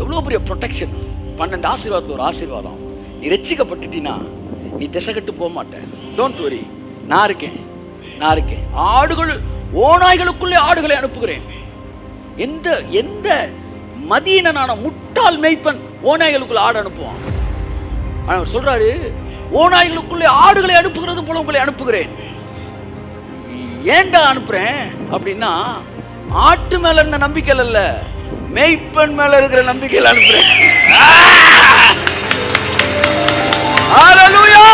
எவ்வளோ பெரிய ப்ரொடெக்ஷன். 12 ஆசீர்வாதத்தில் ஒரு ஆசீர்வாதம். நீ ரட்சிக்கப்பட்டுட்டீன்னா நீ திசைகட்டு போக மாட்டேன். டோன்ட் வரி, நான் இருக்கேன். ஆடுகள் ஓநாய்களுக்குள்ளே ஆடுகளை அனுப்புகிறேன். எந்த எந்த மதீனனான முட்டாள் மேய்ப்பன் ஓநாய்களுக்குள்ள ஆடு அனுப்புவான்? அவர் சொல்றாரு, ஓநாய்களுக்குள்ளே ஆடுகளை அனுப்புகிறது போல உங்களை அனுப்புகிறேன். ஏன்டா அனுப்புறேன் அப்படின்னா, ஆட்டு மேல இருந்த நம்பிக்கையில் அல்ல, மேய்ப்பன் மேல இருக்கிற நம்பிக்கையில் அனுப்புறேன். ஹல்லேலூயா!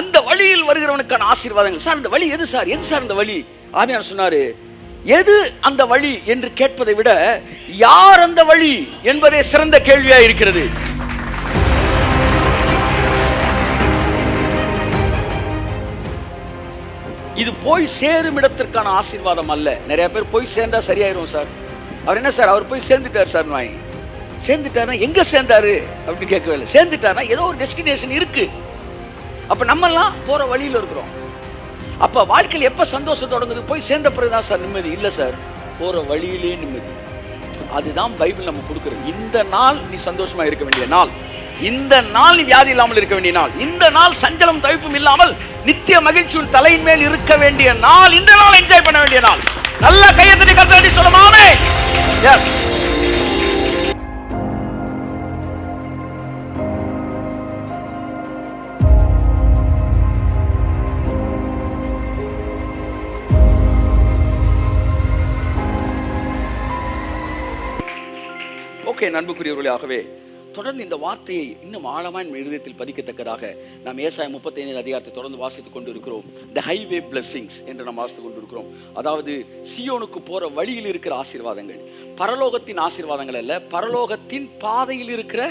அந்த வழியில் வருகிறவனுக்கான ஆசீர்வாதங்கள். சார் அந்த வழி எது சார்? எது சார் அந்த வழி? ஆவியானவர் சொன்னாரு, எது அந்த வழி என்று கேட்பதை விட யார் அந்த வழி என்பதே சிறந்த கேள்வியா இருக்கிறது. இது போய் சேரும் இடத்திற்கான ஆசீர்வாதம் அல்ல. நிறைய பேர் போய் சேர்ந்தா சரியாயிரும் சார். அவர் என்ன சார், அவர் போய் சேர்ந்துட்டார் சார். நான் சேர்ந்துட்டாருன்னா எங்க சேர்ந்தாரு அப்படின்னு கேட்கவே இல்லை. சேர்ந்துட்டாருன்னா ஏதோ ஒரு டெஸ்டினேஷன் இருக்கு. அப்ப நம்ம எல்லாம் போற வழியில இருக்கிறோம். அப்ப வாழ்க்கையில் எப்ப சந்தோஷம் தொடங்குது? போய் சேர்ந்த பிறகுதான் சார் நிம்மதி. இல்ல சார், போற வழியிலே நிம்மதி. அதுதான் பைபிள் நம்ம கொடுக்கிறது. இந்த நாள் நீ சந்தோஷமா இருக்க வேண்டிய நாள். இந்த நாள் நீ வியாதி இல்லாமல் இருக்க வேண்டிய நாள். இந்த நாள் சஞ்சலம் தவிப்பும் இல்லாமல் நித்திய மகிழ்ச்சியின் தலையின் மேல் இருக்க வேண்டிய நாள். இந்த நாள் என்ஜாய் பண்ண வேண்டிய நாள். நல்ல கையத்தடி கர்த்தரை சொல்லுமாமே. எஸ். ஓகே நண்புக்குரியவர்களே, ஆகவே தொடர்ந்து இந்த வார்த்தையை இன்னும் ஆழமாய் இருதயத்தில் பதிக்கத்தக்கதாக நாம் ஏசாயா 35 அதிகாரத்தை தொடர்ந்து வாசித்துக் கொண்டு இருக்கிறோம். த ஹைவே பிளெஸிங்ஸ் என்று நாம் வாசித்துக் கொண்டு இருக்கிறோம். அதாவது சியோனுக்கு போற வழியில் இருக்கிற ஆசீர்வாதங்கள், பரலோகத்தின் ஆசீர்வாதங்கள் அல்ல, பரலோகத்தின் பாதையில் இருக்கிற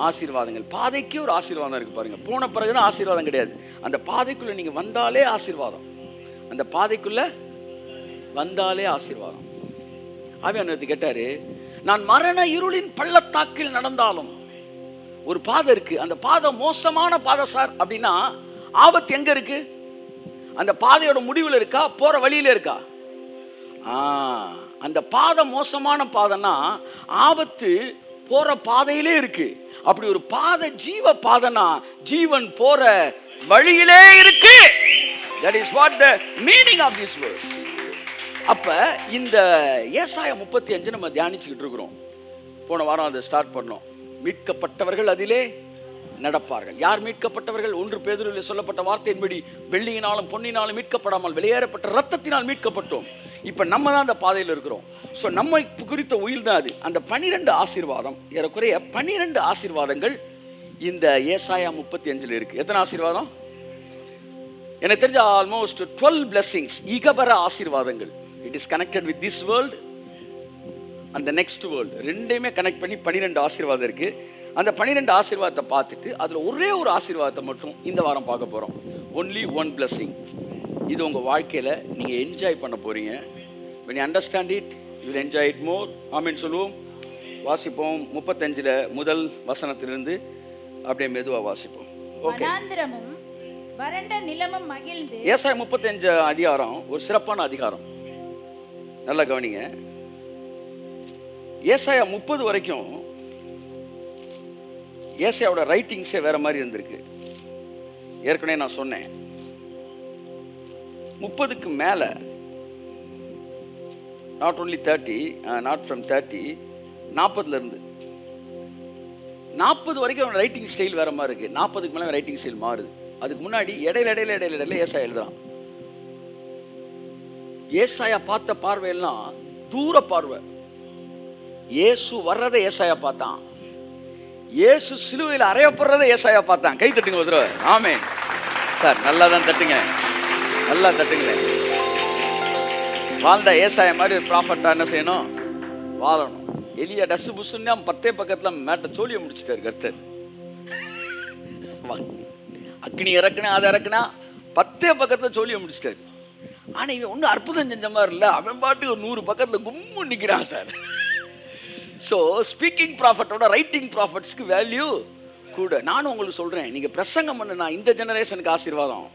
ஆசீர்வாதங்கள். பாதைக்கு ஒரு ஆசீர்வாதம் இருக்கு பாருங்க. போன பிறகுதான் ஆசீர்வாதம் கிடையாது. அந்த பாதைக்குள்ள நீங்க வந்தாலே ஆசீர்வாதம். அந்த பாதைக்குள்ள வந்தாலே ஆசீர்வாதம். ஆவியானவர் கேட்டாரு, நான் மரண இருளின் பள்ளத்தாக்கில் நடந்தாலும், ஒரு பாதை இருக்கு, அந்த பாதை மோசமான பாதை சார் அப்படின்னா ஆபத்து எங்க இருக்கு? அந்த பாதையோட முடிவில் இருக்கா, போற வழியில இருக்கா? அந்த பாதை மோசமான பாதைன்னா ஆபத்து போற பாதையிலே இருக்கு. அப்படி ஒரு பாதை ஜீவ பாதைனா ஜீவன் போற வழியிலே இருக்கு. That is what the meaning of this verse. அப்ப இந்த ஏசாயா 35 நம்ம தியானிச்சுக்கிட்டு இருக்கிறோம். போன வாரம் அதை ஸ்டார்ட் பண்ணோம். மீட்கப்பட்டவர்கள் அதிலே நடப்பார்கள். யார் மீட்கப்பட்டவர்கள்? 1 பேதுருவில் சொல்லப்பட்ட வார்த்தையின்படி வெள்ளியினாலும் பொன்னினாலும் மீட்கப்படாமல் வெளியேறப்பட்ட ரத்தத்தினால் மீட்கப்பட்டோம். இப்ப நம்ம தான் அந்த பாதையில் இருக்கிறோம். ஸோ நம்ம குறித்த உயில் தான் அது. அந்த 12 ஆசீர்வாதம், ஏறக்குறைய 12 ஆசீர்வாதங்கள் இந்த ஏசாயா 35 இருக்கு. எத்தனை ஆசீர்வாதம்? எனக்கு தெரிஞ்ச ஆல்மோஸ்ட் 12 blessings, இகபர ஆசீர்வாதங்கள். It is connected with this world and the next world. ரெண்டையுமே கனெக்ட் பண்ணி 12 ஆசீர்வாதம் இருக்கு. அந்த 12 ஆசீர்வாதத்தை பார்த்துட்டு அதுல ஒரே ஒரு ஆசீர்வாதத்தை மட்டும் இந்த வாரம் பார்க்க போறோம். Only one blessing. இது உங்க வாழ்க்கையில நீங்க என்ஜாய் பண்ண போறீங்க. When you understand it, you will enjoy it more. ஆமென் சொல்லுவோம். வாசிப்போம். 35ல முதல் வசனத்திலிருந்து அப்படியே மெதுவா வாசிப்போம். ஓகே. வனாந்திரமும் வறண்ட நிலமும் மகிழ்ந்து. ஏசாயா 35 அதிகாரம் ஒரு சிறப்பான அதிகாரம். நல்லா கவனிங்க. ஏசாயா 30 வரைக்கும் ஏசாயாவோட ரைட்டிங்ஸே வேற மாதிரி இருந்திருக்கு. ஏற்கனவே நான் சொன்னேன். 30க்கு மேல நாட் ஒன்லி 30, நாட் ஃப்ரம் 30, 40ல இருந்து 40 வரைக்கும் அவனோட ரைட்டிங் ஸ்டைல் வேற மாதிரி இருக்கு. 40க்கு மேல ரைட்டிங் ஸ்டைல் மாறுது. அதுக்கு முன்னாடி இடையில ஏசாயா எழுதுறான். ஏசாயா பார்த்த பார்வையெல்லாம் தூர பார்வை. இயேசு வர்றதை ஏசாயா பார்த்தான். இயேசு சிலுவையில் அறையப்படுறதை ஏசாயா பார்த்தான். கை தட்டுங்க ஒரு தடவை. ஆமென் சார், நல்லா தான் தட்டுங்க, நல்லா தட்டுங்களேன். வாழ்ந்த ஏசாயா மாதிரி ஒரு ப்ராஃபட்டா என்ன செய்யணும்? வாழணும். எலியா டஸ் புஸ்ன்னு 10 பக்கத்துல மேட்ட சோழியை முடிச்சுட்டாரு கர்த்தர். அக்னி இறக்குனா அதை இறக்குனா 10 பக்கத்துல சோழியை முடிச்சிட்டாரு. ஆனா இவன் ஒன்றும் அற்புதம் செஞ்ச மாதிரி இல்லை. அவன் பாட்டு ஒரு 100 பக்கத்துல கும்மு நிற்கிறான் சார். ஸோ ஸ்பீக்கிங் ப்ராஃபட்டோட ரைட்டிங் ப்ராஃபட்ஸ்க்கு வேல்யூ கூட. நானும் உங்களுக்கு சொல்றேன், நீங்க பிரசங்கம் பண்ணுனா இந்த ஜெனரேஷனுக்கு ஆசீர்வாதம்.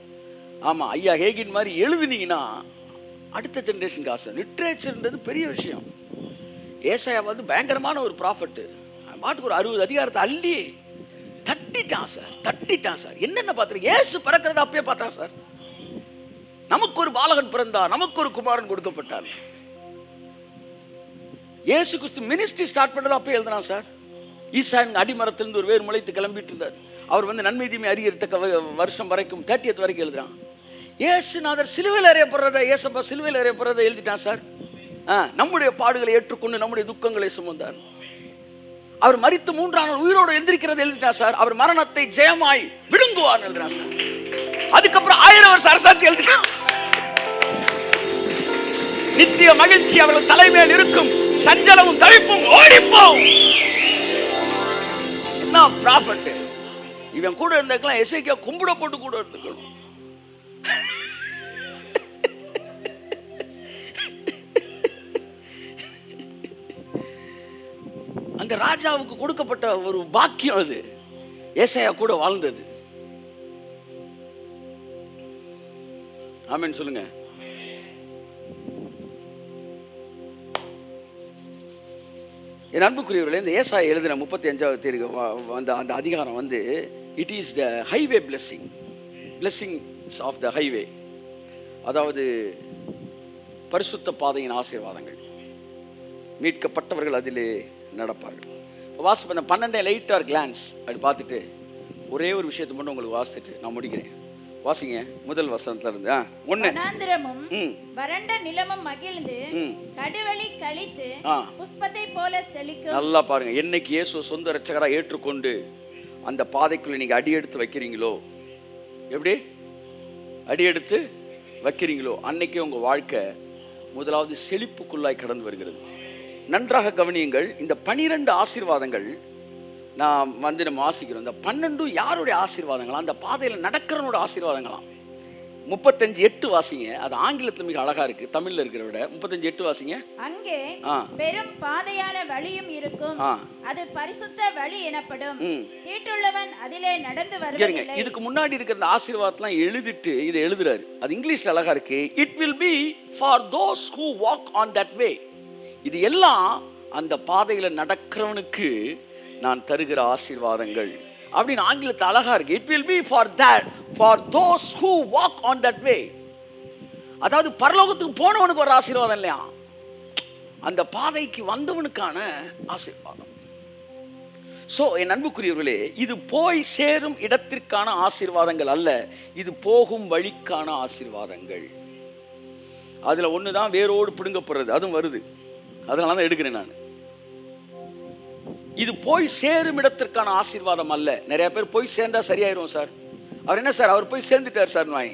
ஆமா, ஐயா ஹேகின் மாதிரி எழுதுனீங்கன்னா அடுத்த ஜெனரேஷனுக்கு ஆசீர்வாதம். லிட்ரேச்சர்ன்றது பெரிய விஷயம். ஏசாயா வந்து பயங்கரமான ஒரு ப்ராஃபட். பாட்டுக்கு ஒரு 60 அதிகாரத்தை அள்ளி தட்டிட்டான் சார். என்னென்ன பார்த்துருக்கு? ஏசு பிறக்கிறத அப்பயே பார்த்தான் சார். நமக்கு ஒரு பாலகன் பிறந்தார், நமக்கு ஒரு குமாரன் கொடுக்கப்பட்டார். ஏசு கிறிஸ்து மினிஸ்ட்ரி ஸ்டார்ட் பண்றது அப்பயே எழுதுனான் சார். ஈசான் அடிமரத்திலிருந்து ஒரு வேறு முளைத்து கிளம்பிட்டு இருந்தார். அவர் வந்து நன்மை தீமை அறியத்தக்க வருஷம் வரைக்கும் 30th வரைக்கும் எழுதுறான். ஏசுநாதர் சிலுவையில் அறியப்படுறத, ஏசப்பா சிலுவையில் அறியப்படுறத எழுதிட்டான் சார். நம்முடைய பாடுகளை ஏற்றுக்கொண்டு நம்முடைய துக்கங்களை சுமந்தார். அவர் மரித்து 3ஆம் நாள் உயிரோடு எந்திரிக்கிறது எழுதிட்டார் சார். அவர் மரணத்தை ஜெயமாய் விழுங்குவார் எழுதுறான் சார். அதுக்கப்புறம் 1000 வருஷம் அரசாட்சி எழுதிட்டான். நித்திய மகிழ்ச்சி அவர்கள் தலைமையில் இருக்கும், சஞ்சலமும் தவிப்பும் ஓடிப்போம். என்ன ப்ராஃபட்! இவன் கூட இருந்தக்கலாம் எசேக்கியா கும்பிட போட்டு கூட இருந்துக்கணும். அந்த ராஜாவுக்கு கொடுக்கப்பட்ட ஒரு பாக்கியம் அது. ஏசாயா கூட வாழ்ந்தது. ஆமென் சொல்லுங்க. என் அன்புக்குரியவர்களே, இந்த ஏசாயா எழுதின 35வது அந்த அதிகாரம் வந்து it is the highway blessings of the highway. அதாவது பரிசுத்த பாதையின் ஆசீர்வாதங்கள். மீட்கப்பட்டவர்கள் அதிலே நடப்பார்கள். வாசிப்ப 12 லைட்டார் கிளான்ஸ் அப்படி பார்த்துட்டு ஒரே ஒரு விஷயத்தை மட்டும் உங்களுக்கு வாசித்துட்டு நான் முடிக்கிறேன். வாசிங்க முதல் வசனத்துல இருந்து. வனாந்திரமும் வறண்ட நிலமும் மகிழ்ந்து கடுவெளி கழித்து புஷ்பத்தை போல செழிக்கும். நல்லா பாருங்க, என்னைக்கு இயேசு சொந்த இரட்சகரா ஏற்றுக்கொண்டு அந்த பாதைக்குள்ள நீங்க அடி எடுத்து வைக்கிறீங்களோ, எப்படி அடி எடுத்து வைக்கிறீங்களோ, அன்னைக்கே உங்க வாழ்க்கை முதலாவது செழிப்புக்குள்ளாய் கடந்து வருகிறது. நன்றாக கவனியுங்கள். இந்த 12 ஆசீர்வாதங்கள் நாம் வந்து நம்ம வாசிக்கிறோம். இந்த 12 யாருடைய ஆசீர்வாதங்களா? அந்த பாதையில் நடக்கிறவனோட ஆசீர்வாதங்களாம். 35:8 வாசிங்க. அது ஆங்கிலத்தில் மிக அழகா இருக்கு, தமிழ்ல இருக்கிற விட. 35:8 வாசிங்க. அங்கே பெரும் பாதையான வழியும் இருக்கும், அது பரிசுத்த வழி எனப்படும், தீட்டுள்ளவன் அதிலே நடந்து வருவதில்லை. இதுக்கு முன்னாடி இருக்கிற அந்த ஆசீர்வாதத்தெல்லாம் எழுதிட்டு இதை எழுதுறாரு. அது இங்கிலீஷ்ல அழகா இருக்கு. It will be for those who walk on that way. இது எல்லாம் அந்த பாதையில நடக்கிறவனுக்கு நான் தருகிற ஆசீர்வாதங்கள் அப்படின்னு ஆங்கிலத்தில் அழகா இருக்கு. It will be for that, for those who walk on that way. அதாவது பரலோகத்துக்கு போனவனுக்கு ஒரு ஆசீர்வாதம் இல்லையா, அந்த பாதைக்கு வந்தவனுக்கான ஆசீர்வாதம். சோ என் அன்புக்குரியவர்களே, இது போய் சேரும் இடத்திற்கான ஆசீர்வாதங்கள் அல்ல, இது போகும் வழிக்கான ஆசீர்வாதங்கள். அதுல ஒண்ணுதான் வேரோடு பிடுங்கப்படுறது, அதுவும் வருது. அதனால தான் எடுக்கிறேன் நான். இது போய் சேரும் இடத்திற்கான ஆசீர்வாதம் அல்ல. நிறைய பேர் போய் சேர்ந்தா சரியாயிரும் சார். அவர் என்ன சார், அவர் போய் சேர்ந்துட்டார் சார். நான்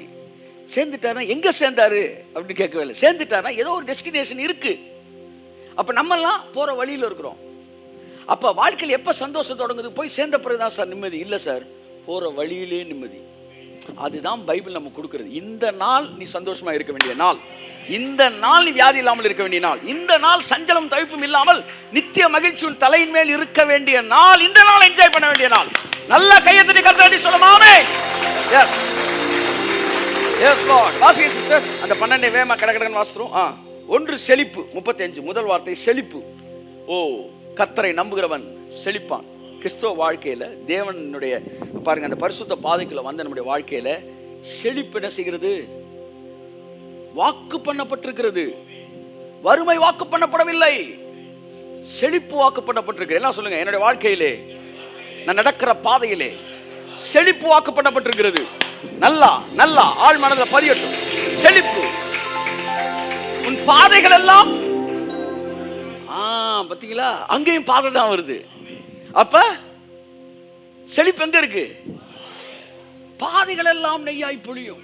சேர்ந்துட்டாருன்னா எங்க சேர்ந்தாரு அப்படின்னு கேட்கவே இல்லை. சேர்ந்துட்டாருன்னா ஏதோ ஒரு டெஸ்டினேஷன் இருக்கு. அப்ப நம்மெல்லாம் போற வழியில இருக்கிறோம். அப்ப வாழ்க்கையில் எப்ப சந்தோஷம் தொடங்குது? போய் சேர்ந்த பிறகுதான் சார் நிம்மதி. இல்லை சார், போற வழியிலே நிம்மதி. அதுதான் பைபிள் நம்ம கொடுக்கிறது. இந்த நாள் நீ சந்தோஷமா இருக்க வேண்டிய நாள், இந்த நாள் நீ வியாதி இல்லாமல் இருக்க வேண்டிய நாள், இந்த நாள் சஞ்சலம் தவிப்பும் இல்லாமல் நித்திய மகிழ்ச்சி உன் தலையின் மேல் இருக்க வேண்டிய நாள், இந்த நாள் என்ஜாய் பண்ண வேண்டிய நாள். நல்ல கையத்தட்டி கர்த்தரை சொல்லலாமே. Yes yes Lord. வாசி சிஸ்டர், அந்த 12 வேமா கடகடன்னு வாசிக்கிறோம். 1 செழிப்பு. 35 முதல் வார்த்தை செழிப்பு. ஓ, கர்த்தரை நம்புகிறவன் செழிப்பான். கிறிஸ்தவ வாழ்க்கையில தேவனுடைய பாருங்க, அந்த பரிசுத்த பாதைக்குள்ள வந்த நம்முடைய வாழ்க்கையில செழிப்பு என்ன செய்கிறது? வாக்கு பண்ணப்பட்டிருக்கிறது. வறுமை வாக்கு பண்ணப்படவில்லை, செழிப்பு வாக்கு பண்ணப்பட்டிருக்கு. எல்லாம் சொல்லுங்க, என்னுடைய வாழ்க்கையிலே நான் நடக்கிற பாதையிலே செழிப்பு வாக்கு பண்ணப்பட்டிருக்கிறது. நல்லா நல்லா ஆள் மனதில் பதியட்டும். செழிப்பு. உன் பாதைகள் எல்லாம் பாத்தீங்களா, அங்கேயும் பாதை தான் வருது. அப்ப செழிப்பு எங்க இருக்கு? பாதைகள் எல்லாம் நெய்யாய் பொழியும்.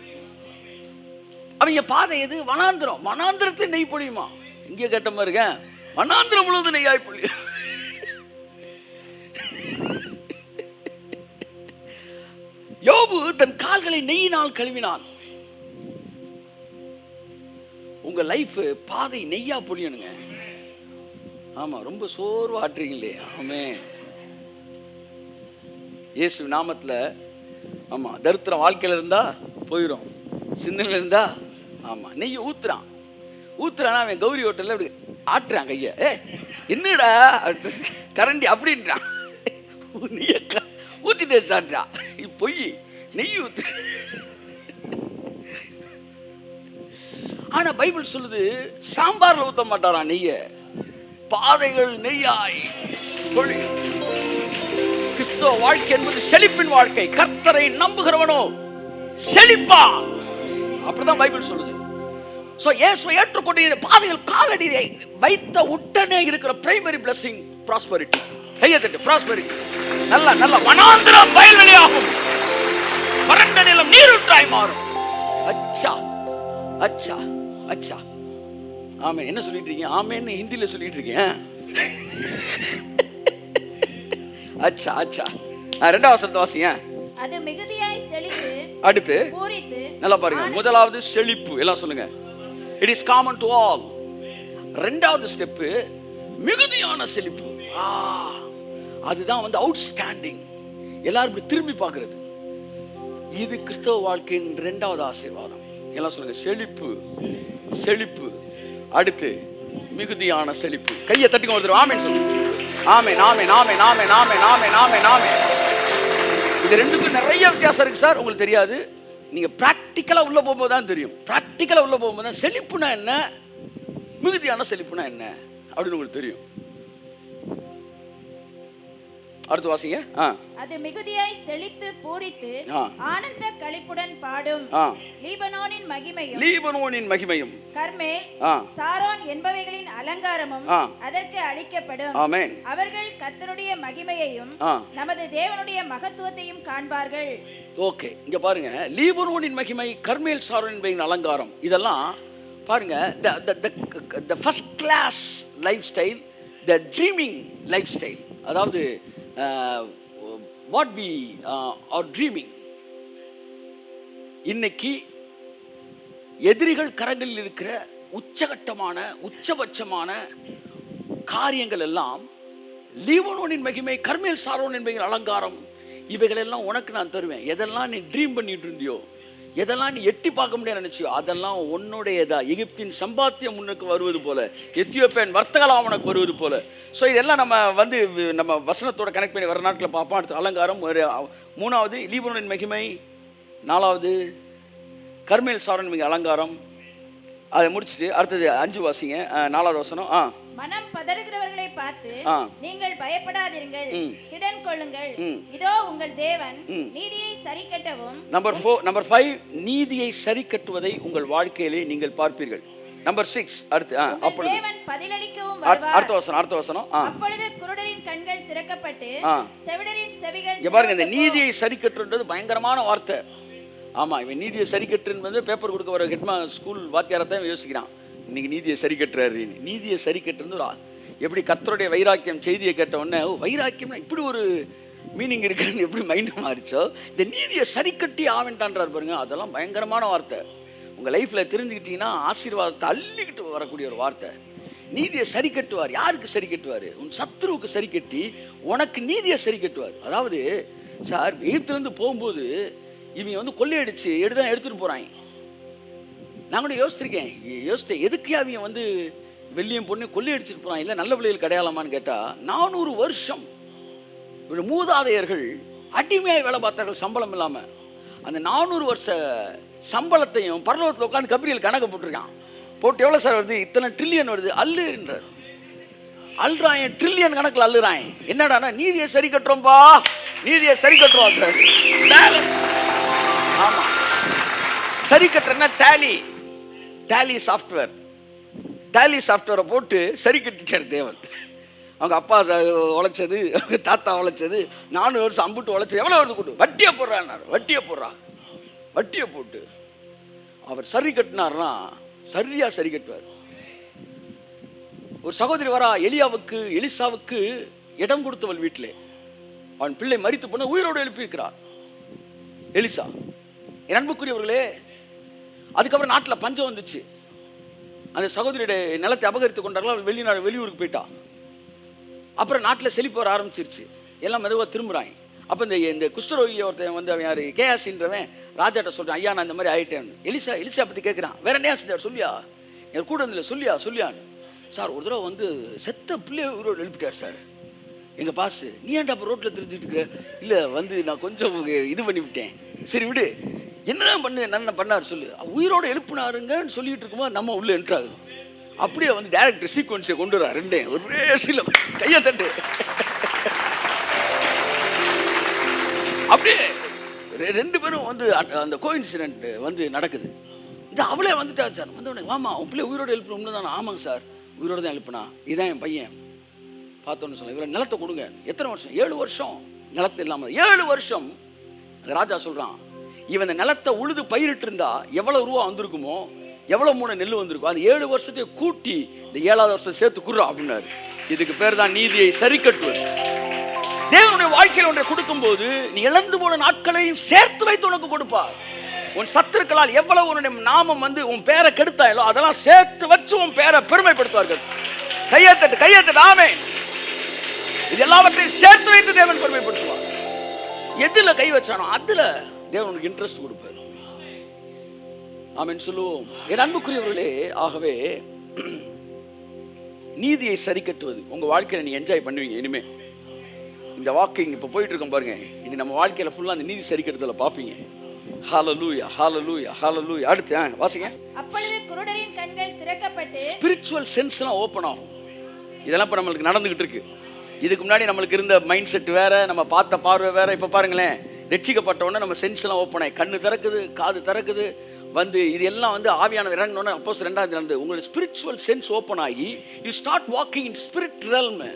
அவங்க பாதை எது? வனாந்திரம். வனாந்திரத்தில் நெய் பொழியுமா? இங்கே கேட்ட மாதிரி இருக்க, வனாந்திரம் முழுவதும் நெய்யாய் பொழியும். யோபு தன் கால்களை நெய்யினால் கழுவினான். உங்க லைஃப் பாதை நெய்யா பொழியணுங்க. ஆமா, ரொம்ப சோர்வாட்டுறீங்களே. ஆமே, இயேசு நாமத்தில். ஆமாம், தரித்திரம் வாழ்க்கையில் இருந்தால் போயிடும், சிந்தனையில் இருந்தா. ஆமாம், நெய்யை ஊத்துறானா அவன் கௌரி ஹோட்டலில் அப்படி ஆட்டுறான் கையை. என்னடா கரண்டி அப்படின்றான். நெய்யை ஊற்றிட்டே சாப்பிட்றான். பொய், நெய் ஊத்து. ஆனா பைபிள் சொல்லுது சாம்பார்ல ஊத்த மாட்டாராம் நெய்ய, பாதைகள் நெய்யாய் பொழியும். கிறிஸ்தவ வாழ்க்கை என்பது செழிப்பின் வாழ்க்கை. கர்த்தரை நம்புகிறவனோ செழிப்பா, அப்படிதான் பைபிள் சொல்லுது. சோ இயேசுவை ஏற்றுக்கொண்டு பாதையில் காலடியை வைத்த உடனே இருக்கிற primary blessing prosperity. Kaiyathattu, prosperity. நல்ல நல்ல வனாந்திரம் வயல்வெளியாகும், வறண்ட நிலம் நீரூற்றாய் மாறும். அச்சா அச்சா அச்சா. ஆமே. என்ன சொல்லிட்டு இருக்கீங்க? ஆமேன்னு ஹிந்தியில சொல்லிட்டு இருக்கேன். அச்சா அச்சா. ரெண்டாவது வசனத்தை வாசிங்க. அது மிகுதியாய் செழித்து, அடுத்து பூரித்து. நல்லா பாருங்க. முதலாவது செழிப்பு, எல்லாம் சொல்லுங்க. It is common to all. ரெண்டாவது ஸ்டெப் மிகுதியான செழிப்பு. அதுதான் வந்து அவுட்ஸ்டாண்டிங், எல்லாரும் திரும்பி பார்க்கிறது. இது கிறிஸ்தவ வாழ்க்கையின் இரண்டாவது ஆசீர்வாதம். எல்லாம் சொல்லுங்க. செழிப்பு, செழிப்பு. அடுத்து மிகுதியான செழிப்பு. கையை தட்டி கொடுத்துரும். ஆமென் சொல்லுங்க. ஆமென் ஆமென் ஆமென் ஆமென் ஆமென் ஆமென் ஆமென் ஆமென். இது ரெண்டுக்கும் நிறைய வித்தியாசம் இருக்கு சார், உங்களுக்கு தெரியாது. நீங்க பிராக்டிக்கலா உள்ள போகும்போது தான் தெரியும். பிராக்டிக்கலா உள்ள போகும்போது தான் செழிப்புனா என்ன, மிகுதியான செழிப்புனா என்ன அப்படின்னு உங்களுக்கு தெரியும். அடுத்து வாசிங்க. அது மிகுதியாய் செழித்து பூரித்து ஆனந்த களிப்புடன் பாடும் லீபனோனின் மகிமையும், லீபனோனின் மகிமையும், கர்மேல் சாரோன் என்பவைகளின் அலங்காரமும் அதற்கு அளிக்கப்படும். ஆமென். அவர்கள் கர்த்தருடைய மகிமையையும் நமது தேவனுடைய மகத்துவத்தையும் காண்பார்கள். ஓகே, இங்க பாருங்க. லீபனோனின் மகிமை, கர்மேல் சாரோன் என்பவைகளின் அலங்காரம், இதெல்லாம் பாருங்க. the first class lifestyle, the dreaming lifestyle. அதாவது what we are dreaming. இன்னைக்கு எதிரிகள் கரங்களில் இருக்கிற உச்சகட்டமான உச்சபட்சமான காரியங்கள் எல்லாம் லீபனோனின் மகிமை, கர்மேல் சாரோன் என்பவைகளின் அலங்காரம், இவைகள் எல்லாம் உனக்கு நான் தருவேன். எதெல்லாம் நீ ட்ரீம் பண்ணிட்டு இருந்தியோ, எதெல்லாம் நீ எட்டி பார்க்க முடியாது நினைச்சியோ, அதெல்லாம் உன்னுடையதா. எகிப்தின் சம்பாத்தியம் முன்னுக்கு வருவது போல, எத்தியோப்பியன் வர்த்தகலாம் உனக்கு வருவது போல. ஸோ இதெல்லாம் நம்ம வந்து நம்ம வசனத்தோட கனெக்ட் பண்ணி வர நாட்களில் பார்ப்போம். அடுத்து அலங்காரம். மூணாவது லீபனோனின் மகிமை, நாலாவது கர்மேல் சாரோன் மிக அலங்காரம். அதை முடிச்சுட்டு அடுத்தது 5 வாசிங்க. 4வது வசனம். மனம் பதறுகிறவர்களை பார்த்து நீங்கள் பயப்படாதீர்கள், திடன் கொள்ளுங்கள், இதோ உங்கள் தேவன் நீதியை சரிக்கட்டவும். நம்பர் 5, நீதியை சரிக்கட்டுவதை உங்கள் வாழ்க்கையிலே நீங்கள் பார்ப்பீர்கள். நம்பர் 6, அடுத்து அப்பொழுது தேவன் பதிலளிக்கவும் வருவார். அடுத்த வசனம். அப்பொழுது குருடரின் கண்கள் திறக்கப்பட்டு செவிடரின் செவிகள். இங்க பாருங்க, இந்த நீதியை சரிக்கட்டுன்றது பயங்கரமான வார்த்தை. ஆமா, இவன் நீதியை சரிக்கட்டுன்னு வந்து பேப்பர் கொடுக்க வர ஹெட்மா ஸ்கூல் வாத்தியாரத்தான் யோசிக்கிறான். இன்னைக்கு நீதியை சரி கட்டுறாரு. நீதியை சரி கட்டுறது எப்படி கர்த்தருடைய வைராக்கியம் செய்தியை கேட்ட உடனே வைராக்கியம்னா இப்படி ஒரு மீனிங் இருக்குன்னு எப்படி மைண்ட் மாறிச்சோ, இந்த நீதியை சரி கட்டி ஆவேன்டான்றார் பாருங்க. அதெல்லாம் பயங்கரமான வார்த்தை. உங்கள் லைஃப்பில் தெரிஞ்சுக்கிட்டீங்கன்னா ஆசீர்வாதத்தை அள்ளிக்கிட்டு வரக்கூடிய ஒரு வார்த்தை. நீதியை சரி கட்டுவார். யாருக்கு சரி கட்டுவார்? உன் சத்துருவுக்கு சரி கட்டி உனக்கு நீதியை சரி கட்டுவார். அதாவது சார், எகிப்திலிருந்து போகும்போது இவங்க வந்து கொள்ளையடிச்சு எடுத்துட்டு போகிறாங்க. நான் கூட யோசித்தேன் எதுக்கு அவங்க வந்து வெள்ளியம் பொண்ணு கொள்ளையடிச்சிட்டு போகிறாங்க, இல்லை நல்ல பிள்ளைகள் கிடையாலாமான்னு கேட்டால் 400 வருஷம் மூதாதையர்கள் அடிமையாக வேலை பார்த்தார்கள் சம்பளம் இல்லாமல். அந்த 400 வருஷ சம்பளத்தையும் பரலோகத்தில் உட்காந்து கபிரியல் கணக்கு போட்டிருக்கான். போட்டு எவ்வளோ சார் வருது? இத்தனை ட்ரில்லியன் வருது. அள்ளுன்றார். அல்றாயன், ட்ரில்லியன் கணக்கில் அள்ளுறாயன். என்னடானா நீதியை சரி கட்டுறோம்பா, நீதியை சரி கட்டுறோம் சார். ஆமா, சரி கட்டுறேன்னா டேலி சாஃப்ட்வேரை போட்டு சரி கட்டிட்டார் தேவன். அவங்க அப்பா உழைச்சது, அவங்க தாத்தா உழைச்சது, 400 வருஷம் அம்புட்டு உழைச்சது எவ்வளோ வருது கொடு, வட்டியை போட்டு அவர் சரி கட்டினார்னா சரியா சரி கட்டுவார். ஒரு சகோதரி வரா, எலிசாவுக்கு இடம் கொடுத்தவள் வீட்டிலே. அவன் பிள்ளை மரித்து போன உயிரோடு எழுப்பியிருக்கிறார் எலிசா. என் அன்புக்குரியவர்களே, அதுக்கப்புறம் நாட்டில் பஞ்சம் வந்துச்சு. அந்த சகோதரியுடைய நிலத்தை அபகரித்து கொண்டார்கள். வெளியூருக்கு போயிட்டா. அப்புறம் நாட்டில் செழிப்பு வர ஆரம்பிச்சிருச்சு. எல்லாம் மெதுவாக திரும்புகிறாங்க. அப்போ இந்த குஷ்டரோகி ஒருத்தன் வந்து அவன் யார் கேயாசின்றவன் ராஜாட்ட சொல்கிறான், ஐயா நான் இந்த மாதிரி ஆகிட்டேன். எலிசா பற்றி கேட்குறான், வேற என்னையா செஞ்சார் சொல்லியா, என் கூட இருந்தில்ல சொல்லியான்னு. சார் ஒரு தடவை வந்து செத்த பிள்ளைய உயிரோடு எழுப்பிட்டார் சார் எங்கள் பாஸ். நீ ஏன்டா அப்போ ரோட்டில் தெரிஞ்சுட்டு இருக்கிற? இல்லை வந்து நான் கொஞ்சம் இது பண்ணிவிட்டேன். சரி விடு, என்னதான் பண்ணார் சொல்லு. உயிரோடு எழுப்பினாருங்கன்னு சொல்லிட்டு இருக்கும்போது நம்ம உள்ளே என்ட்ராகுது. அப்படியே வந்து டேரக்டர் சீக்வன்ஸை கொண்டு வரா, ரெண்டே ஒரே சீல கையை தட்டு. அப்படியே ரெண்டு பேரும் வந்து அந்த கோஇன்சிடென்ட் வந்து நடக்குது. இந்த அவளே வந்துட்டா சார். வந்தவொடனே வாமா உன் பிள்ளை உயிரோடு எழுப்பணும்னு தானே. ஆமாங்க சார் உயிரோடு தான் எழுப்பினா. இதான் என் பையன். பார்த்தோன்னு சொல்ல, இவரை நிலத்தை கொடுங்க. எத்தனை வருஷம்? 7 வருஷம் நிலத்தை இல்லாமல். 7 வருஷம். அந்த ராஜா சொல்கிறான், இவன் இந்த நிலத்தை உழுது பயிரிட்டு இருந்தா எவ்வளோ ரூபா வந்திருக்குமோ, எவ்வளோ 3 நெல் வந்திருக்கும், அது 7 வருஷத்தை கூட்டி இந்த 7ஆவது வருஷம் சேர்த்து குடுறா அப்படின்னாரு. இதுக்கு பேர் தான் நீதியை சரி கட்டுவது. தேவனுடைய வாழ்க்கையில் ஒன்றை கொடுக்கும்போது நீ இழந்து போன நாட்களையும் சேர்த்து வைத்து உனக்கு கொடுப்பார். உன் சத்துருக்களால் எவ்வளவு உன்னுடைய நாமம் வந்து உன் பேரை கெடுத்தாயோ அதெல்லாம் சேர்த்து வச்சு உன் பேரை பெருமைப்படுத்துவார்கள். கையெழுத்து ஆமே. இது எல்லாவற்றையும் சேர்த்து வைத்து தேவன் பெருமைப்படுத்துவார். எதுல கை வச்சானோ அதுல தேவனுக்கு இன்ட்ரெஸ்ட் கொடுப்பார். ஆமென் சொல்லுவோம். என் அன்புக்குரியவர்களே, ஆகவே நீதியை சரி கட்டுவது உங்க வாழ்க்கையில நீ என்ஜாய் பண்ணுவீங்க. இனிமே இந்த வாக்கிங் இப்போ போயிட்டு இருக்கோம் பாருங்க, இனி நம்ம வாழ்க்கையில ஃபுல்லா அந்த நீதி சரி கட்டுதல பாப்பீங்க. ஹalleluya ஹalleluya ஹalleluya. அடுத்து வாசிங்க. அப்பொழுது குருடரின் கண்கள் திறக்கப்பட்டு ஸ்பிரிச்சுவல் சென்ஸ்லாம் ஓபன் ஆகும். இதெல்லாம் இப்போ நம்மளுக்கு நடந்துகிட்டு இருக்கு. இதுக்கு முன்னாடி நம்மளுக்கு இருந்த மைண்ட் செட் வேற, நம்ம பார்த்த பார்வை வேற. இப்போ பாருங்களேன், ரட்சிக்கப்பட்ட உடனே நம்ம சென்ஸ் எல்லாம் ஓப்பன் ஆகி கண்ணு திறக்குது, காது திறக்குது, வந்து இது எல்லாம் வந்து ஆவியான இறங்கணும்னு அப்போஸ் 2ஆவது நடந்து உங்களோட ஸ்பிரிச்சுவல் சென்ஸ் ஓப்பன் ஆகி you start walking in spirit realm,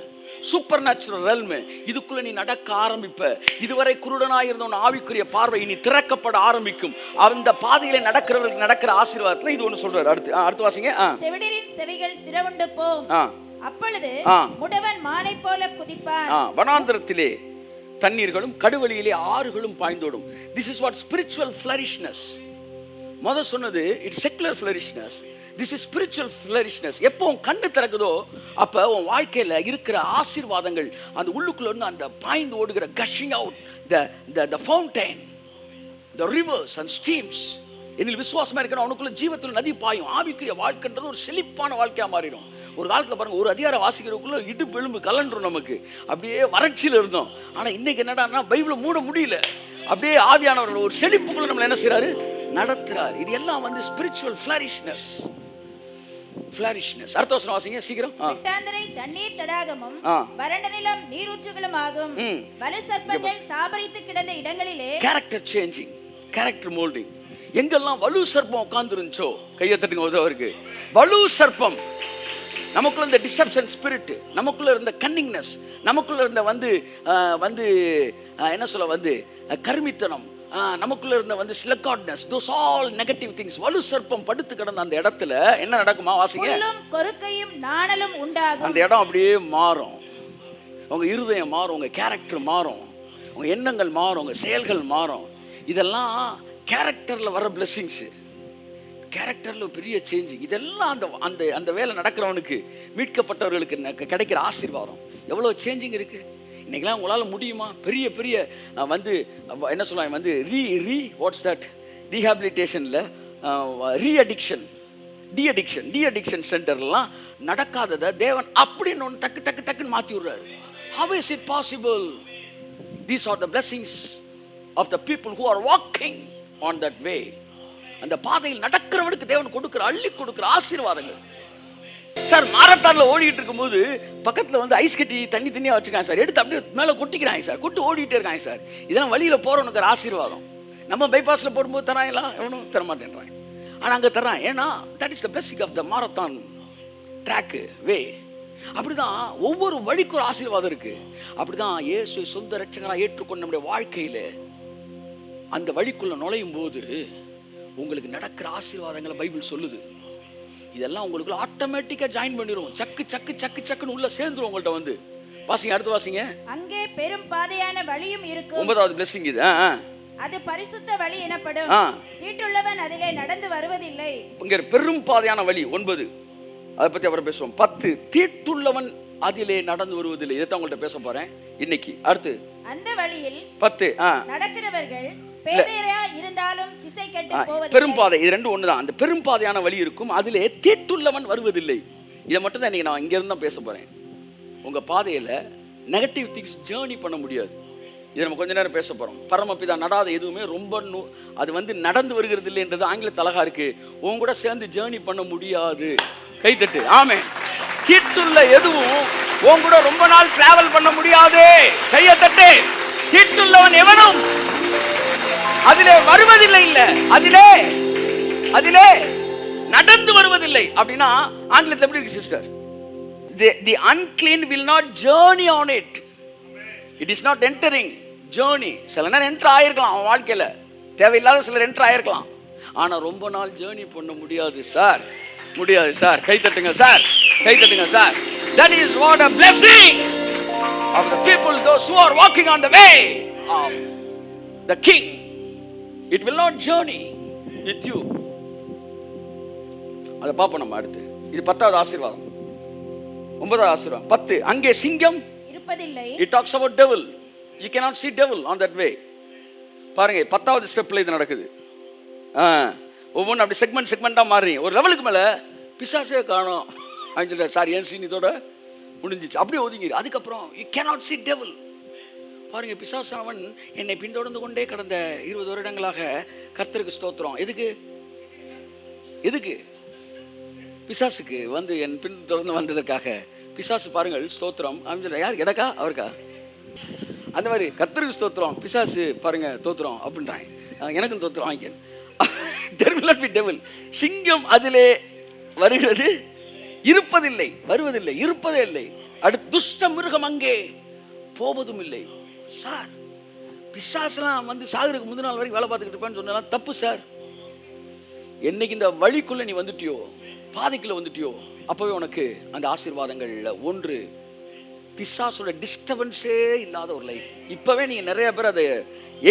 super natural realm. இதுக்குள்ள நீ நடக்க ஆரம்பிப்ப. இதுவரை குருடனாக இருந்த ஆவிக்குரிய பார்வை இனி திறக்கப்பட ஆரம்பிக்கும். அந்த பாதையில நடக்கிறவர்களுக்கு நடக்கிற ஆசீர்வாதத்துல இது ஒன்று சொல்றாரு. அடுத்து வாசிங்க. செவிடரின் செவிகள் திறவுண்டு போம். அப்பொழுது முடவன் மானை போல குதிப்பான். வனாந்திரத்திலே தண்ணீர்களும் கடுவெளியிலே ஆறுகளும் பாய்ந்தோடும். This is what spiritual flourishness. முத சொன்னது it's secular flourishness. This is spiritual flourishness. எப்போ உன் கண்ணு திறக்குதோ அப்போ உன் வாழ்க்கையில் இருக்கிற ஆசீர்வாதங்கள் அந்த உள்ளுக்குள்ள இருந்து அந்த பாய்ந்து ஓடுகிற gushing out the fountain, the rivers and streams. என்னில் விசுவாசமா இருக்கணும், அவனுக்குள்ள ஜீவத்தில் நதி பாயும். ஆவிக்குரிய வாழ்க்கைன்றது ஒரு செழிப்பான வாழ்க்கையா மாறிடும். ஒரு காலத்தில் பாருங்க, ஒரு அதிகாரம் வாசிக்கிறதுக்குள்ள இடுப்பு எலும்பு கலண்டுரும். நமக்கு அப்படியே வறட்சியில் இருந்தோம். ஆனால் இன்னைக்கு என்னடான்னா பைபிளை மூட முடியல. அப்படியே ஆவியானவர்கள் ஒரு செழிப்புக்குள்ள நம்மளை என்ன செய்யறாரு, நடத்துறாரு. இது எல்லாம் வந்து ஸ்பிரிச்சுவல் ஃபிளரிஷ்னஸ். அடுத்த வசனம் வாசிங்க சீக்கிரம். வெட்டாந்தரை தண்ணீர் தடாகமும் வறண்ட நிலம் நீரூற்றுகளும் ஆகும். வலு சர்ப்பங்கள் தாபரித்து கிடந்த இடங்களிலே கேரக்டர் சேஞ்சிங், கேரக்டர் மோல்டிங். எங்கெல்லாம் வலு சர்ப்பம் உட்கார்ந்து இருந்துச்சோ கையை தட்டுங்க உதவருக்கு. வலு சர்ப்பம் நமக்குள்ள இருந்த டிசெப்ஷன் ஸ்பிரிட், நமக்குள்ள இருந்த கன்னிங்னஸ், நமக்குள்ள இருந்த வந்து என்ன சொல்ல வந்து கர்மித்தனம், நமக்குள்ள இருந்த வந்து ஸ்லக்கார்ட்னஸ், those all negative things. வலு சர்ப்பம் படுத்து கிடந்த அந்த இடத்துல என்ன நடக்குமா வாசிங்க. புல்லும் கொறுக்கையும் நாணலும் உண்டாகும். அந்த இடம் அப்படியே மாறும். உங்க இருதயம் மாறும், உங்க கேரக்டர் மாறும், உங்க எண்ணங்கள் மாறும், உங்க செயல்கள் மாறும். இதெல்லாம் கேரக்டர்ல வர பிளெஸிங்ஸ், கேரக்டர்ல பெரிய சேஞ்சிங். இதெல்லாம் அந்த அந்த வேலை நடக்கிறவனுக்கு, மீட்கப்பட்டவர்களுக்கு கிடைக்கிற ஆசீர்வாதம். எவ்வளோ சேஞ்சிங் இருக்கு இன்னைக்கெல்லாம். உங்களால் முடியுமா? பெரிய பெரிய வந்து என்ன சொல்லுவாங்க வந்து வாட்ஸ் தட் ரீஹாபிலிட்டேஷனில் டி-அடிக்ஷன் சென்டர்லாம் நடக்காததை தேவன் அப்படின்னு ஒன்று டக்குன்னு மாற்றி விடுறாரு. How is it possible? These are the blessings of the people who are walking on that way. அந்த பாதையில் நடக்கிறவனுக்கு தேவன் கொடுக்கிற அள்ளி கொடுக்கிற ஆசீர்வாதங்கள். சார் மாரத்தான்ல ஓடிட்டு இருக்கும்போது பக்கத்துல வந்து ஐஸ் கட்டி தண்ணியா வச்சுக்காங்க சார், எடுத்து அப்படியே மேலே கொட்டிக்கிறாங்க சார், கொட்டு ஓடிட்டே இருக்காங்க சார். இதெல்லாம் வழியில போறவனுக்கு ஒரு ஆசீர்வாதம். நம்ம பைபாஸ்ல போடும்போது தராங்களா? எவனும் தரமாட்டேன்றாங்க. ஆனா அங்க தரான். ஏன்னா that is the blessing of the marathon track way. அப்படிதான் ஒவ்வொரு வழிக்கு ஒரு ஆசீர்வாதம் இருக்கு. அப்படிதான் இயேசு சொந்த ரட்சகராக ஏற்றுக்கொண்ட நம்முடைய வாழ்க்கையில அந்த வழிக்குள்ள நுழையும் போது உங்களுக்கு நடக்கிற ஆசீர்வாதங்களை பைபிள் சொல்லுது. இதெல்லாம் உங்களுக்கு ஆட்டோமேட்டிக்கா ஜாயின் பண்ணிரும். சக்குன்னு உள்ள சேர்ந்துரும் உங்கள்ட்ட வந்து. வாசிங்க, அடுத்து வாசிங்க. அங்கே பெரும் பாதையான வழியும் இருக்கும். 9வது blessing இது. அது பரிசுத்த வழி எனப்படும். தீட்டுள்ளவன் அதிலே நடந்து வருவதில்லை. இங்க பெரும் பாதையான வழி 9, அதை பத்தி அப்புறம் பேசுவோம். 10 தீட்டுள்ளவன் அதிலே நடந்து வருவதில்லை. இதைத்தான் உங்கள்ட்ட பேச போறேன் இன்னைக்கு. அடுத்து அந்த வழியில் 10 நடக்கிறவர்கள் பேதையரா இருந்தாலும் திசை கெட்டு போவதில்லை. பெரும்பாதை, இது ரெண்டும் ஒண்ணுதான். அந்த பெரும்பாதையான வழி இருக்கும், அதிலே தீட்டுள்ளவன் வருவதில்லை. இதை மட்டும் தான் இன்னைக்கு நான் இங்க இருந்து தான் பேச போறேன். உங்க பாதையில நெகட்டிவ் திங்ஸ் ஜேர்னி பண்ண முடியாது. இதை நம்ம கொஞ்ச நேரம் பேச போறோம். பரமபிதா நடாத எதுவுமே ரொம்ப அது வந்து நடந்து வருகிறது இல்லைன்றது ஆங்கிலத்தில் அழகா இருக்கு. உன் கூட சேர்ந்து ஜேர்னி பண்ண முடியாது. கைத்தட்டு. ஆமே. தீட்டுள்ள எதுவும் உன் கூட ரொம்ப நாள் டிராவல் பண்ண முடியாது. கையை தட்டு. தீட்டுள்ளவன் எவனும் அதிலே வருவதில்லை. இல்ல அதிலே நடந்து வருவதில்லை. அப்படின்னா ஆங்கிலத்தில் எப்படி இருக்கு sister? The unclean will not journey on it. It is not entering. Journey. சில நேரம் என்டர் ஆயிருக்கலாம் அவன் வாழ்க்கையில, தேவையில்லாத சிலர் என்டர் ஆயிருக்கலாம். ஆனா ரொம்ப நாள் ஜேர்னி பண்ண முடியாது சார். முடியாது சார். கை தட்டுங்க சார். கை தட்டுங்க sir. That is what a blessing of the people, those who are walking on the way of the king. It will not journey with you. அதை பார்ப்போம் நம்ம அடுத்து. இது 10வது ஆசீர்வாதம். 9வது ஆசீர்வாதம் 10. அங்கே சிங்கம் இருப்பதில்லை. It talks about devil. You cannot see devil on that way. பாருங்க 10வது ஸ்டெப்ல இது நடக்குது. ஒவ்வொன்றும் அப்படி செக்மெண்டா மாறி ஒரு லெவலுக்கு மேல பிசாசே காணோம் அப்படின்னு சொல்லிட்டு சார் ஏன் சீன் இதோட முடிஞ்சிச்சு, அப்படியே ஒதுங்கிடு. அதுக்கப்புறம் you cannot see devil. பாருங்க பிசாசானவன் என்னை பின்தொடர்ந்து கொண்டே கடந்த 20 வருடங்களாக. கர்த்தருக்கு ஸ்தோத்திரம். எதுக்கு பிசாசுக்கு வந்து என் பின்தொடர்ந்து வந்ததற்காக. பிசாசு பாருங்கள் ஸ்தோத்திரம் அப்படின்னு யார் எனக்கா அவருக்கா? அந்த மாதிரி கர்த்தருக்கு ஸ்தோத்திரம், பிசாசு பாருங்க தோத்திரம் அப்படின்றாங்க. எனக்கும் தோத்திரம் வாங்கிக்க. There will not be devil. சிங்கம் அதிலே வருகிறது, இருப்பதில்லை, வருவதில்லை, இருப்பதே இல்லை. அடுத்து துஷ்ட மிருகம் அங்கே போவதும் இல்லை. சார் பிசாசுலாம் வந்து சாகுறதுக்கு முந்தின நாள் வரைக்கும் வேலை பார்த்துக்கிட்டு இருப்பான்னு சொன்னாலும் தப்பு சார். என்னைக்கு இந்த வழிக்குள்ள நீ வந்துட்டியோ, பாதைக்குள்ள வந்துட்டியோ, அப்பவே உனக்கு அந்த ஆசீர்வாதங்கள்ல ஒன்று பிசாசோட டிஸ்டர்பன்ஸே இல்லாத ஒரு லைஃப். இப்பவே நீங்க நிறைய பேர் அதை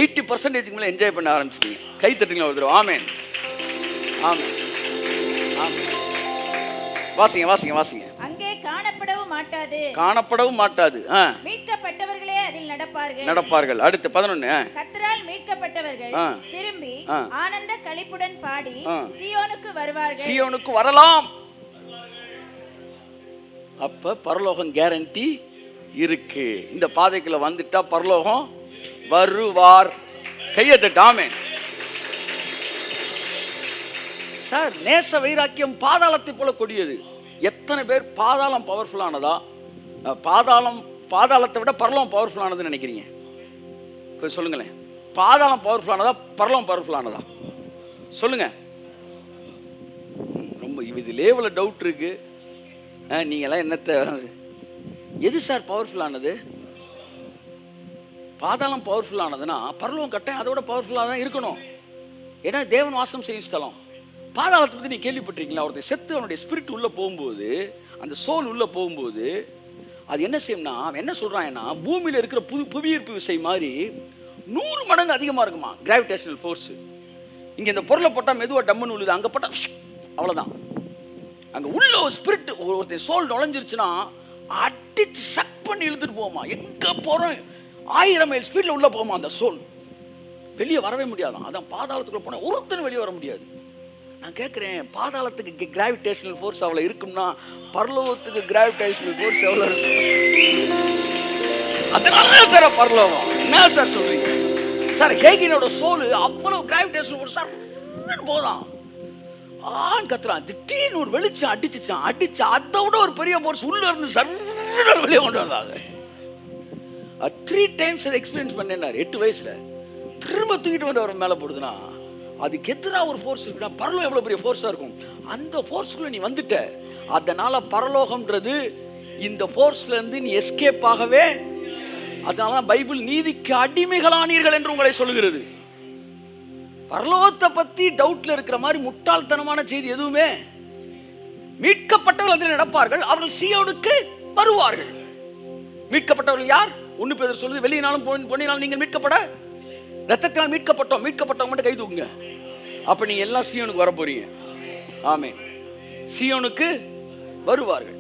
80% மேல என்ஜாய் பண்ண ஆரம்பிச்சிட்டீங்க. கை தட்டுங்க ஒரு தடவை. ஆமென் ஆமென் ஆமென். வாசிங்க. அங்கே காணப்படவும் மாட்டாது. மீட்கப்பட்டவர்களே அதில் நடப்பார்கள். அடுத்து 11. கர்த்தரால் மீட்கப்பட்டவர்கள் திரும்பி ஆனந்த களிப்புடன் பாடி சீயோனுக்கு வருவார்கள். சீயோனுக்கு வரலாம். அப்ப பரலோகம் கேரண்டி இருக்கு. இந்த பாதைக்குள்ள வந்துட்டா பரலோகம் வருவார். கையை தட்டு. ஆமென். சார் நேச வைராக்கியம் பாதாளத்தை போல கொடியது. எத்தனை பேர் பாதாளம் பவர்ஃபுல்லானதா, பாதாளத்தை விட பரலோகம் பவர்ஃபுல்லானதுன்னு நினைக்கிறீங்க? கொஞ்சம் சொல்லுங்களேன். பாதாளம் பவர்ஃபுல்லானதா, பரலோகம் பவர்ஃபுல்லானதா? சொல்லுங்க. ரொம்ப இது லேவல டவுட் இருக்கு. நீங்களாம் என்னத்தை, எது சார் பவர்ஃபுல்லானது? பாதாளம் பவர்ஃபுல்லானதுன்னா பரலோகம் கட்டாயம் அதோட பவர்ஃபுல்லாக தான் இருக்கணும். ஏன்னா தேவன் வாசம் செய்யும் ஸ்தலம். பாதாளத்தை பற்றி நீ கேள்விப்பட்டிருக்கீங்களா? ஒருத்தர் செத்து அவனுடைய ஸ்பிரிட் உள்ள போகும்போது, அந்த சோல் உள்ள போகும்போது அது என்ன செய்யும்னா, அவன் என்ன சொல்றான்னா, பூமியில் இருக்கிற புவியீர்ப்பு விசை மாதிரி 100 மடங்கு அதிகமாக இருக்குமா கிராவிடேஷனல் ஃபோர்ஸ். இங்கே இந்த பொருளை போட்டால் மெதுவாக டம்முன்னு உள்ளது, அங்கே போட்டால் அவ்வளோதான். அங்கே உள்ள ஒரு ஸ்பிரிட், ஒருத்தர் சோல் நுழைஞ்சிருச்சுன்னா அடிச்சு சக் பண்ணி இழுத்துட்டு போகுமா. எங்கே போகிறோம் 1000 மைல் ஸ்பீடில் உள்ளே போகுமா அந்த சோல். வெளியே வரவே முடியாதான். அதான் பாதாளத்துக்குள்ள போனால் ஒருத்தரும் வெளியே வர முடியாது. நான் கேட்குறேன், பாதாளத்துக்கு கிராவிடேஷனல் ஃபோர்ஸ் அவ்வளோ இருக்கும்னா பரலோகத்துக்கு கிராவிடேஷனல் ஃபோர்ஸ் எவ்வளோ இருக்கும்? அதனால சார் பரலோகம். என்ன சார் சொல்றீங்க சார்? ஹேகினோட சோல் அவ்வளவு கிராவிடேஷனல் ஃபோர்ஸ் சார் போதான் கத்துறான். திடீர்னு ஒரு வெளிச்சம் அடிச்சு அதை விட ஒரு பெரிய ஃபோர்ஸ் உள்ள இருந்து சார் வெளியே கொண்டு வந்தாங்க. 3 times அதை எக்ஸ்பீரியன்ஸ் பண்ணேன்னாரு 8 வயசுல. திரும்ப தூக்கிட்டு வந்து அவர் மேலே போடுதுன்னா அதுக்கு எதிராக ஒரு ஃபோர்ஸ் இருக்குன்னா பரலோகம் எவ்வளோ பெரிய ஃபோர்ஸாக இருக்கும். அந்த ஃபோர்ஸ்குள்ளே நீ வந்துட்ட. அதனால பரலோகம்ன்றது இந்த ஃபோர்ஸ்லேருந்து நீ எஸ்கேப் ஆகவே. அதனால பைபிள் நீதிக்கு அடிமைகளானீர்கள் என்று உங்களை சொல்லுகிறது. பரலோகத்தை பற்றி டவுட்டில் இருக்கிற மாதிரி முட்டாள்தனமான செய்தி எதுவுமே. மீட்கப்பட்டவர்கள் அதில் நடப்பார்கள், அவர்கள் சீயோனுக்கு வருவார்கள். மீட்கப்பட்டவர்கள் யார்? 1 பேதுரு சொல்லுது, வெளியினாலும் பொன்னினாலும் நீங்கள் மீட்கப்பட ரத்தத்தினால் மீட்கப்பட்டவங்க மட்டும் கை தூக்குங்க. அப்ப நீங்க எல்லாம் சீயோனுக்கு வர போறீங்க. ஆமென். சீயோனுக்கு வருவார்கள்.